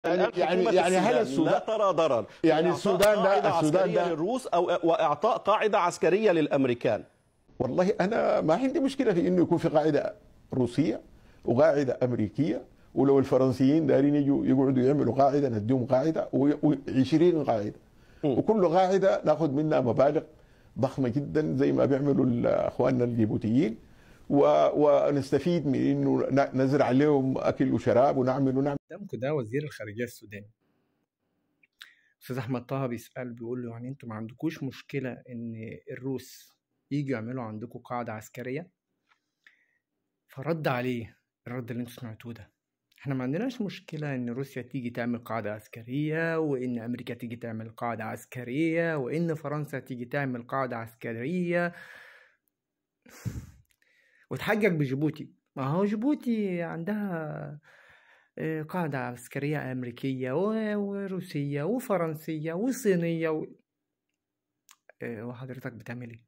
يعني هل السودان لا ترى ضرر يعني السودان ده للروس أو وإعطاء قاعدة عسكرية للأمريكان؟ والله أنا ما عندي مشكلة في إنه يكون في قاعدة روسية وقاعدة أمريكية، ولو الفرنسيين دارين يجوا يقعدوا يعملوا قاعدة نديهم قاعدة و20 قاعدة، وكل قاعدة ناخذ منها مبالغ ضخمة جدا زي ما بيعملوا أخواننا الجيبوتيين، ونستفيد من إنه نزرع لهم أكل وشراب ونعمل. دامكو ده وزير الخارجية السوداني أستاذ أحمد طه بيقول له يعني أنتوا ما عندكوش مشكلة إن الروس يجوا يعملوا عندكم قاعدة عسكرية؟ فرد عليه الرد اللي انتوا سمعتوه ده: احنا ما عندناش مشكلة ان روسيا تيجي تعمل قاعدة عسكرية، وان امريكا تيجي تعمل قاعدة عسكرية، وان فرنسا تيجي تعمل قاعدة عسكرية. وتحجج بجيبوتي، ما هو جيبوتي عندها قاعدة عسكرية أمريكية وروسية وفرنسية وصينية وحضرتك بتعمل ايه؟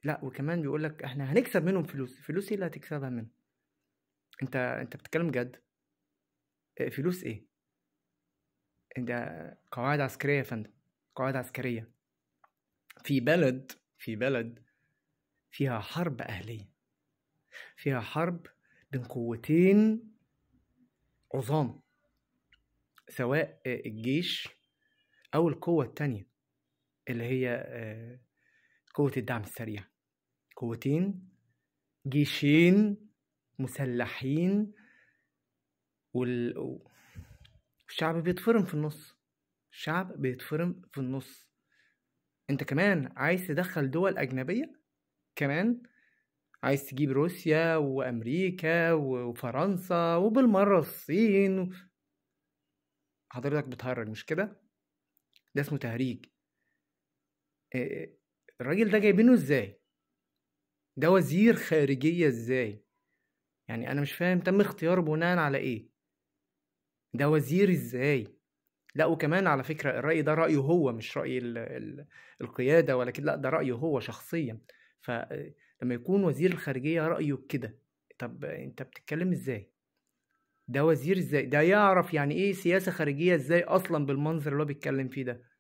لا وكمان بيقولك احنا هنكسب منهم فلوس ايه اللي هتكسبها منهم؟ انت بتتكلم جد؟ فلوس ايه؟ انت قواعد عسكرية يا فندم، قواعد عسكرية في بلد فيها حرب أهلية، فيها حرب بين قوتين عظام، سواء الجيش أو القوة التانية اللي هي قوة الدعم السريع. قوتين، جيشين مسلحين، والشعب بيتفرم في النص. الشعب بيتفرم في النص. انت كمان عايز تدخل دول أجنبية، كمان عايز تجيب روسيا وأمريكا وفرنسا وبالمرة الصين. حضرتك بتهرج مش كده؟ ده اسمه تهريج. الراجل ده جايبينه ازاي؟ ده وزير خارجية ازاي؟ يعني أنا مش فاهم تم اختياره بناء على ايه؟ ده وزير ازاي؟ لا وكمان على فكرة الرأي ده رأيه هو، مش رأي القيادة، ولكن لا ده رأيه هو شخصيا. فلما يكون وزير الخارجية رأيه كده، طب انت بتتكلم ازاي؟ ده وزير ازاي؟ ده يعرف يعني ايه سياسة خارجية ازاي اصلا بالمنظر اللي هو بيتكلم فيه ده؟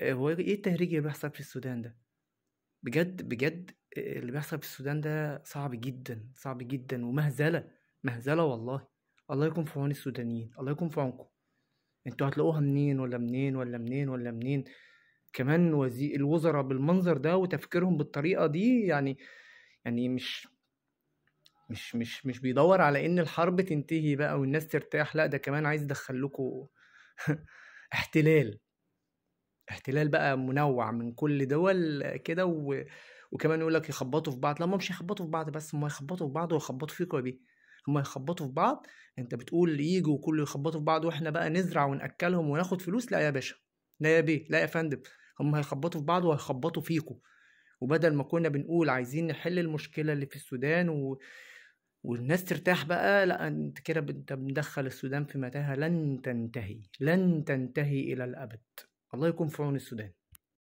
هو ايه التهريج اللي بيحصل في السودان ده؟ بجد اللي بيحصل في السودان ده صعب جدا، صعب جدا، ومهزلة والله. الله يكون في عون السودانيين، الله يكون في عونكم. انتوا هتلاقوها منين ولا منين ولا منين ولا منين؟ كمان الوزراء بالمنظر ده وتفكيرهم بالطريقة دي، يعني مش بيدور على ان الحرب تنتهي بقى والناس ترتاح، لا ده كمان عايز يدخل لكم احتلال بقى منوع من كل دول كده وكمان يقول لك يخبطوا في بعض. لا، ما مش يخبطوا في بعض، بس هم يخبطوا في بعض ويخبطوا فيكم يا بيه. هم يخبطوا في بعض، انت بتقول ييجوا وكله يخبطوا في بعض واحنا بقى نزرع ونأكلهم وناخد فلوس؟ لا يا باشا، لا يا بيه، لا يا فندم. هم هيخبطوا في بعض وهيخبطوا فيكم. وبدل ما كنا بنقول عايزين نحل المشكلة اللي في السودان والناس ترتاح بقى، لا انت كده انت بندخل السودان في متاهة لن تنتهي إلى الأبد. الله يكون في عون السودان.